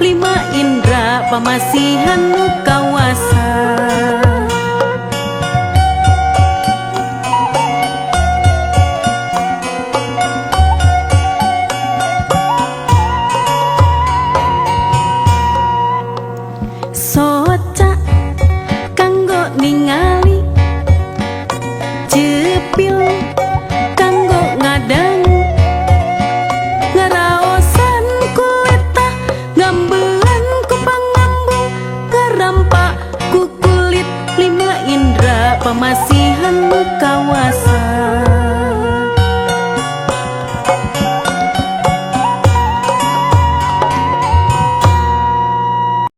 lima indra pamasihan nu kawasa. Soca kanggo ningali cepil kanggo ngadang ngaraosan kulitah ngambean ku pangambung ngarampa ku kulit lima indra pamasi